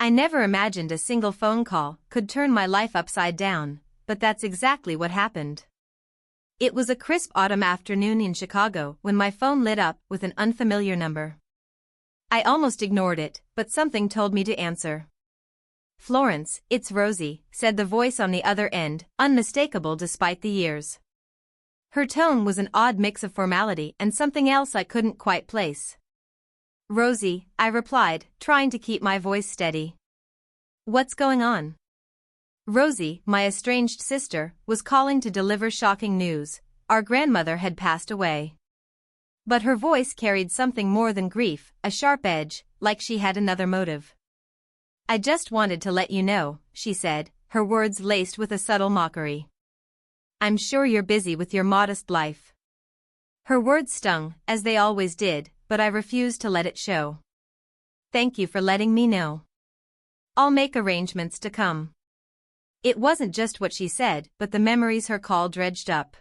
I never imagined a single phone call could turn my life upside down, but that's exactly what happened. It was a crisp autumn afternoon in Chicago when my phone lit up with an unfamiliar number. I almost ignored it, but something told me to answer. "Florence, it's Rosie," said the voice on the other end, unmistakable despite the years. Her tone was an odd mix of formality and something else I couldn't quite place. "Rosie," I replied, trying to keep my voice steady. "What's going on?" Rosie, my estranged sister, was calling to deliver shocking news. Our grandmother had passed away. But her voice carried something more than grief, a sharp edge, like she had another motive. "I just wanted to let you know," she said, her words laced with a subtle mockery. "I'm sure you're busy with your modest life." Her words stung, as they always did, but I refused to let it show. "Thank you for letting me know. I'll make arrangements to come." It wasn't just what she said, but the memories her call dredged up.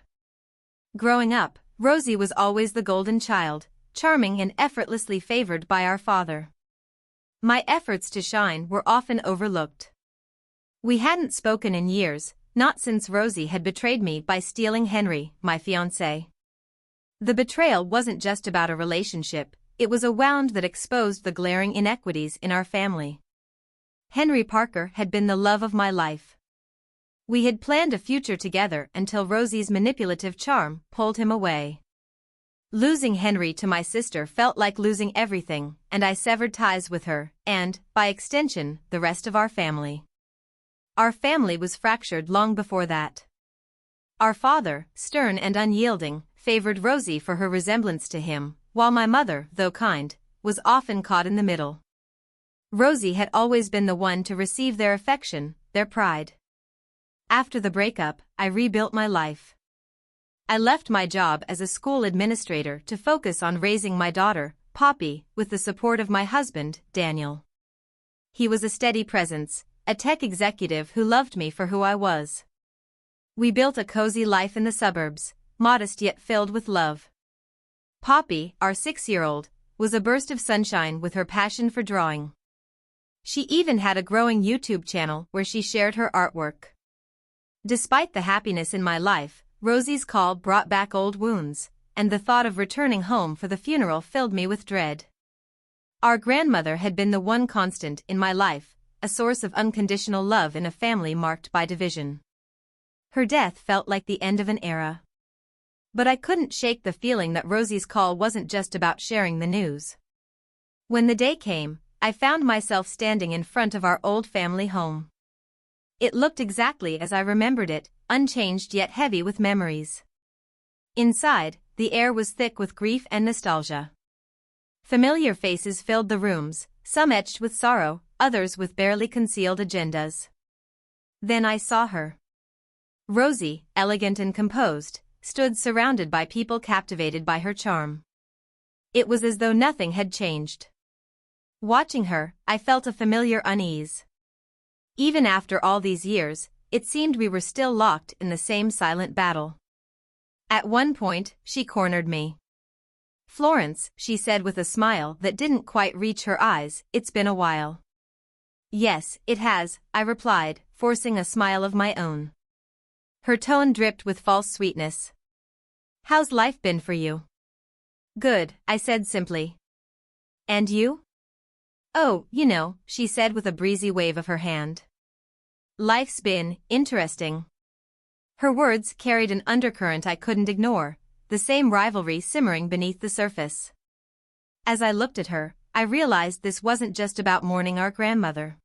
Growing up, Rosie was always the golden child, charming and effortlessly favored by our father. My efforts to shine were often overlooked. We hadn't spoken in years, not since Rosie had betrayed me by stealing Henry, my fiancé. The betrayal wasn't just about a relationship, it was a wound that exposed the glaring inequities in our family. Henry Parker had been the love of my life. We had planned a future together until Rosie's manipulative charm pulled him away. Losing Henry to my sister felt like losing everything, and I severed ties with her, and, by extension, the rest of our family. Our family was fractured long before that. Our father, stern and unyielding, favored Rosie for her resemblance to him, while my mother, though kind, was often caught in the middle. Rosie had always been the one to receive their affection, their pride. After the breakup, I rebuilt my life. I left my job as a school administrator to focus on raising my daughter, Poppy, with the support of my husband, Daniel. He was a steady presence, a tech executive who loved me for who I was. We built a cozy life in the suburbs, modest yet filled with love. Poppy, our 6-year-old, was a burst of sunshine with her passion for drawing. She even had a growing YouTube channel where she shared her artwork. Despite the happiness in my life, Rosie's call brought back old wounds, and the thought of returning home for the funeral filled me with dread. Our grandmother had been the one constant in my life, a source of unconditional love in a family marked by division. Her death felt like the end of an era. But I couldn't shake the feeling that Rosie's call wasn't just about sharing the news. When the day came, I found myself standing in front of our old family home. It looked exactly as I remembered it, unchanged yet heavy with memories. Inside, the air was thick with grief and nostalgia. Familiar faces filled the rooms, some etched with sorrow, others with barely concealed agendas. Then I saw her. Rosie, elegant and composed, stood surrounded by people captivated by her charm. It was as though nothing had changed. Watching her, I felt a familiar unease. Even after all these years, it seemed we were still locked in the same silent battle. At one point, she cornered me. "Florence," she said with a smile that didn't quite reach her eyes, "it's been a while." "Yes, it has," I replied, forcing a smile of my own. Her tone dripped with false sweetness. "How's life been for you?" "Good," I said simply. "And you?" "Oh, you know," she said with a breezy wave of her hand. "Life's been interesting." Her words carried an undercurrent I couldn't ignore, the same rivalry simmering beneath the surface. As I looked at her, I realized this wasn't just about mourning our grandmother.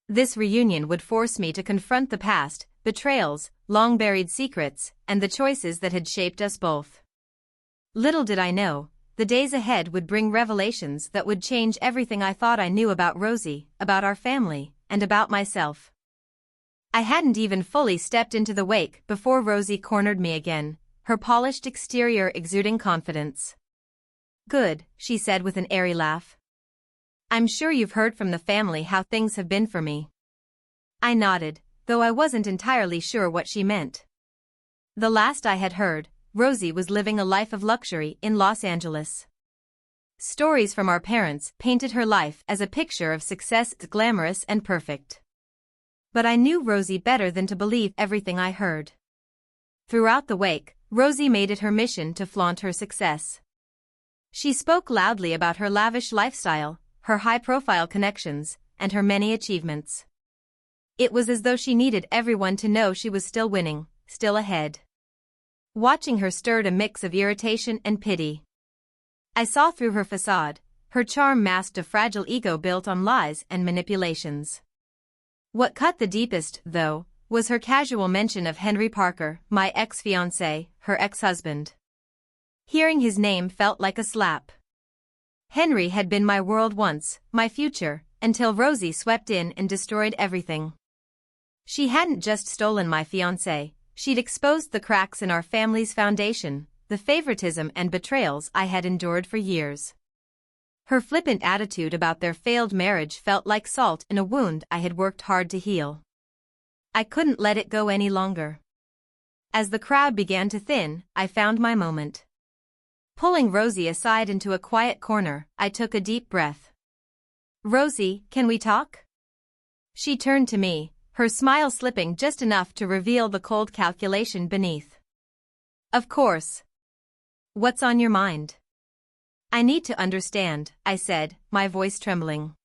This reunion would force me to confront the past, betrayals, long-buried secrets, and the choices that had shaped us both. Little did I know, the days ahead would bring revelations that would change everything I thought I knew about Rosie, about our family, and about myself. I hadn't even fully stepped into the wake before Rosie cornered me again, her polished exterior exuding confidence. "Good," she said with an airy laugh. "I'm sure you've heard from the family how things have been for me." I nodded, though I wasn't entirely sure what she meant. The last I had heard, Rosie was living a life of luxury in Los Angeles. Stories from our parents painted her life as a picture of success, glamorous and perfect. But I knew Rosie better than to believe everything I heard. Throughout the wake, Rosie made it her mission to flaunt her success. She spoke loudly about her lavish lifestyle, her high-profile connections, and her many achievements. It was as though she needed everyone to know she was still winning, still ahead. Watching her stirred a mix of irritation and pity. I saw through her facade. Her charm masked a fragile ego built on lies and manipulations. What cut the deepest, though, was her casual mention of Henry Parker, my ex-fiancé, her ex-husband. Hearing his name felt like a slap. Henry had been my world once, my future, until Rosie swept in and destroyed everything. She hadn't just stolen my fiancé, she'd exposed the cracks in our family's foundation, the favoritism and betrayals I had endured for years. Her flippant attitude about their failed marriage felt like salt in a wound I had worked hard to heal. I couldn't let it go any longer. As the crowd began to thin, I found my moment. Pulling Rosie aside into a quiet corner, I took a deep breath. "Rosie, can we talk?" She turned to me, her smile slipping just enough to reveal the cold calculation beneath. "Of course. What's on your mind?" "I need to understand," I said, my voice trembling.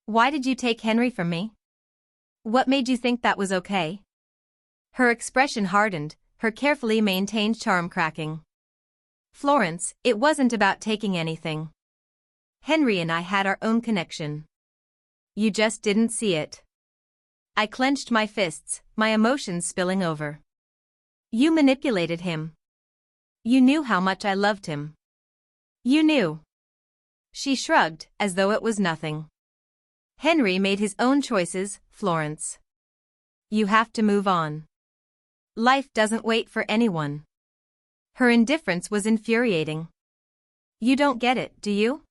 "Why did you take Henry from me? What made you think that was okay?" Her expression hardened, her carefully maintained charm cracking. "Florence, it wasn't about taking anything. Henry and I had our own connection. You just didn't see it." I clenched my fists, my emotions spilling over. "You manipulated him. You knew how much I loved him. You knew." She shrugged, as though it was nothing. "Henry made his own choices, Florence. You have to move on. Life doesn't wait for anyone." Her indifference was infuriating. "You don't get it, do you?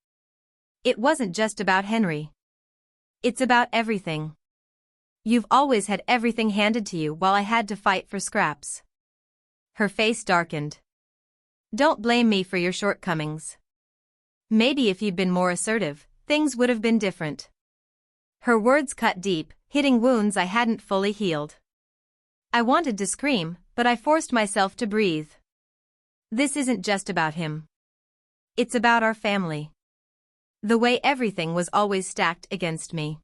It wasn't just about Henry. It's about everything. You've always had everything handed to you while I had to fight for scraps." Her face darkened. "Don't blame me for your shortcomings. Maybe if you'd been more assertive, things would have been different." Her words cut deep, hitting wounds I hadn't fully healed. I wanted to scream, but I forced myself to breathe. This isn't just about him. It's about our family. The way everything was always stacked against me.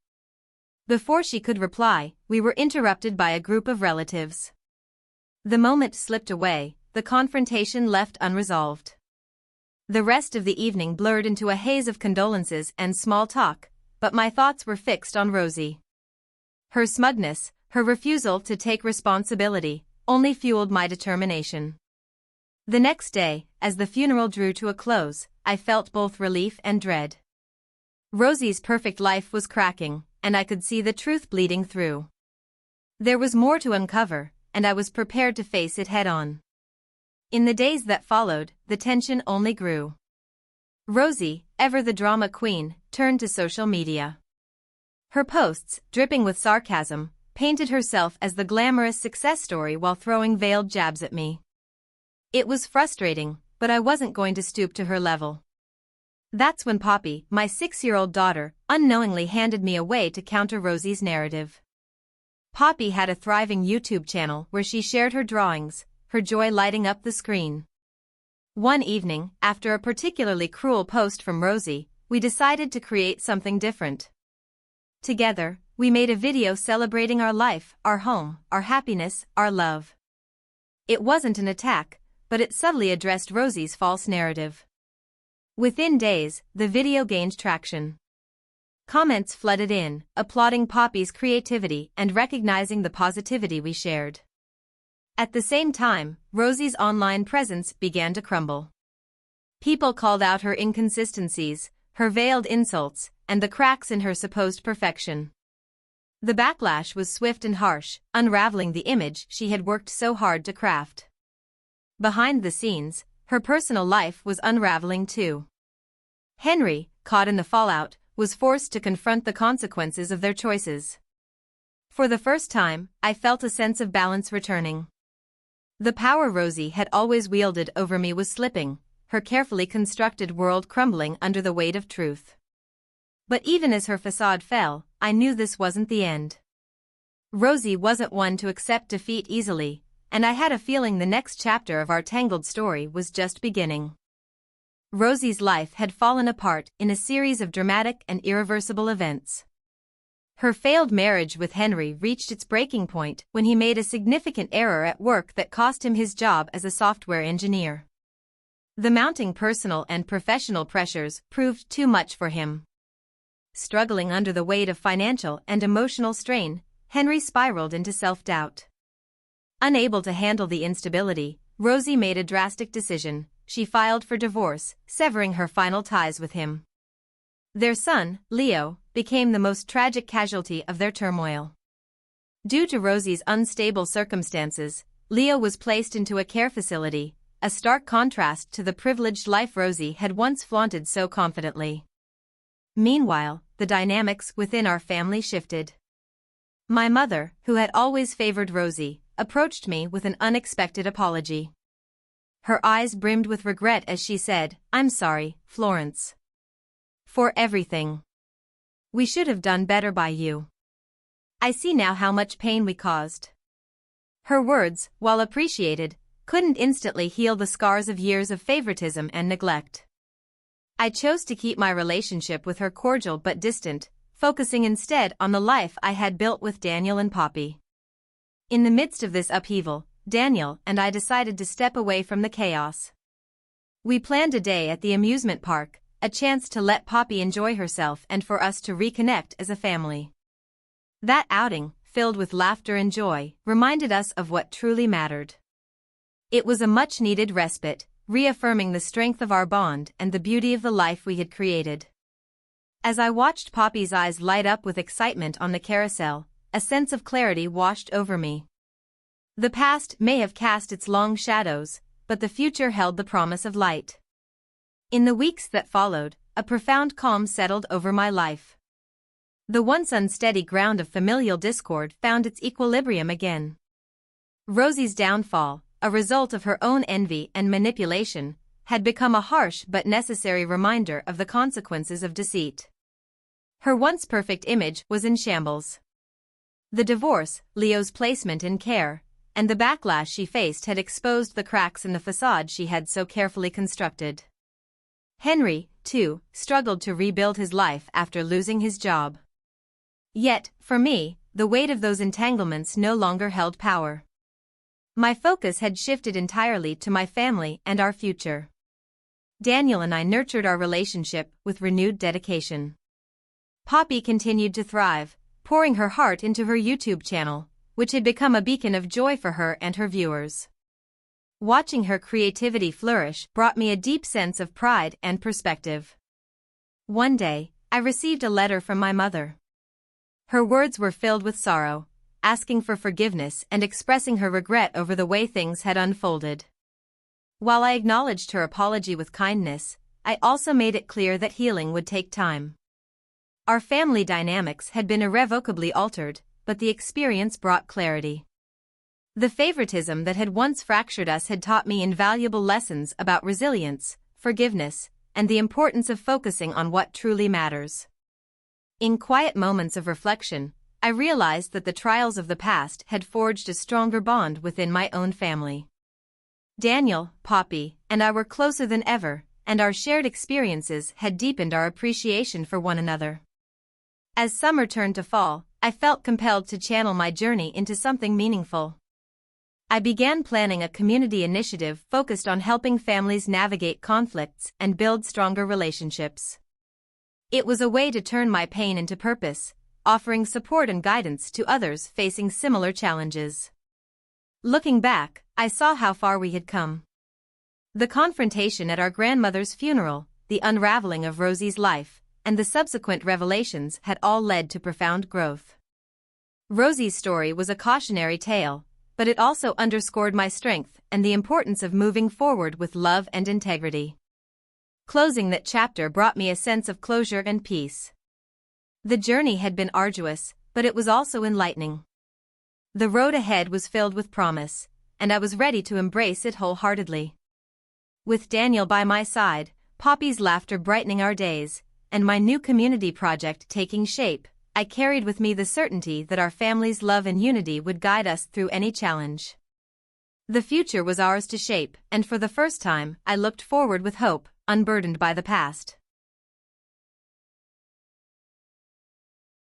Before she could reply, we were interrupted by a group of relatives. The moment slipped away, the confrontation left unresolved. The rest of the evening blurred into a haze of condolences and small talk, but my thoughts were fixed on Rosie. Her smugness, her refusal to take responsibility, only fueled my determination. The next day, as the funeral drew to a close, I felt both relief and dread. Rosie's perfect life was cracking, and I could see the truth bleeding through. There was more to uncover, and I was prepared to face it head-on. In the days that followed, the tension only grew. Rosie, ever the drama queen, turned to social media. Her posts, dripping with sarcasm, painted herself as the glamorous success story while throwing veiled jabs at me. It was frustrating, but I wasn't going to stoop to her level. That's when Poppy, my 6-year-old daughter, unknowingly handed me a way to counter Rosie's narrative. Poppy had a thriving YouTube channel where she shared her drawings, her joy lighting up the screen. One evening, after a particularly cruel post from Rosie, we decided to create something different. Together, we made a video celebrating our life, our home, our happiness, our love. It wasn't an attack, but it subtly addressed Rosie's false narrative. Within days, the video gained traction. Comments flooded in, applauding Poppy's creativity and recognizing the positivity we shared. At the same time, Rosie's online presence began to crumble. People called out her inconsistencies, her veiled insults, and the cracks in her supposed perfection. The backlash was swift and harsh, unraveling the image she had worked so hard to craft. Behind the scenes, her personal life was unraveling too. Henry, caught in the fallout, was forced to confront the consequences of their choices. For the first time, I felt a sense of balance returning. The power Rosie had always wielded over me was slipping, her carefully constructed world crumbling under the weight of truth. But even as her facade fell, I knew this wasn't the end. Rosie wasn't one to accept defeat easily, and I had a feeling the next chapter of our tangled story was just beginning. Rosie's life had fallen apart in a series of dramatic and irreversible events. Her failed marriage with Henry reached its breaking point when he made a significant error at work that cost him his job as a software engineer. The mounting personal and professional pressures proved too much for him. Struggling under the weight of financial and emotional strain, Henry spiraled into self-doubt. Unable to handle the instability, Rosie made a drastic decision. She filed for divorce, severing her final ties with him. Their son, Leo, became the most tragic casualty of their turmoil. Due to Rosie's unstable circumstances, Leo was placed into a care facility, a stark contrast to the privileged life Rosie had once flaunted so confidently. Meanwhile, the dynamics within our family shifted. My mother, who had always favored Rosie, approached me with an unexpected apology. Her eyes brimmed with regret as she said, "I'm sorry, Florence. For everything. We should have done better by you. I see now how much pain we caused." Her words, while appreciated, couldn't instantly heal the scars of years of favoritism and neglect. I chose to keep my relationship with her cordial but distant, focusing instead on the life I had built with Daniel and Poppy. In the midst of this upheaval, Daniel and I decided to step away from the chaos. We planned a day at the amusement park, a chance to let Poppy enjoy herself and for us to reconnect as a family. That outing, filled with laughter and joy, reminded us of what truly mattered. It was a much-needed respite, reaffirming the strength of our bond and the beauty of the life we had created. As I watched Poppy's eyes light up with excitement on the carousel, a sense of clarity washed over me. The past may have cast its long shadows, but the future held the promise of light. In the weeks that followed, a profound calm settled over my life. The once unsteady ground of familial discord found its equilibrium again. Rosie's downfall, a result of her own envy and manipulation, had become a harsh but necessary reminder of the consequences of deceit. Her once perfect image was in shambles. The divorce, Leo's placement in care, and the backlash she faced had exposed the cracks in the facade she had so carefully constructed. Henry, too, struggled to rebuild his life after losing his job. Yet, for me, the weight of those entanglements no longer held power. My focus had shifted entirely to my family and our future. Daniel and I nurtured our relationship with renewed dedication. Poppy continued to thrive, pouring her heart into her YouTube channel, which had become a beacon of joy for her and her viewers. Watching her creativity flourish brought me a deep sense of pride and perspective. One day, I received a letter from my mother. Her words were filled with sorrow, asking for forgiveness and expressing her regret over the way things had unfolded. While I acknowledged her apology with kindness, I also made it clear that healing would take time. Our family dynamics had been irrevocably altered, but the experience brought clarity. The favoritism that had once fractured us had taught me invaluable lessons about resilience, forgiveness, and the importance of focusing on what truly matters. In quiet moments of reflection, I realized that the trials of the past had forged a stronger bond within my own family. Daniel, Poppy, and I were closer than ever, and our shared experiences had deepened our appreciation for one another. As summer turned to fall, I felt compelled to channel my journey into something meaningful. I began planning a community initiative focused on helping families navigate conflicts and build stronger relationships. It was a way to turn my pain into purpose, offering support and guidance to others facing similar challenges. Looking back, I saw how far we had come. The confrontation at our grandmother's funeral, the unraveling of Rosie's life, and the subsequent revelations had all led to profound growth. Rosie's story was a cautionary tale, but it also underscored my strength and the importance of moving forward with love and integrity. Closing that chapter brought me a sense of closure and peace. The journey had been arduous, but it was also enlightening. The road ahead was filled with promise, and I was ready to embrace it wholeheartedly. With Daniel by my side, Poppy's laughter brightening our days, and my new community project taking shape, I carried with me the certainty that our family's love and unity would guide us through any challenge. The future was ours to shape, and for the first time, I looked forward with hope, unburdened by the past.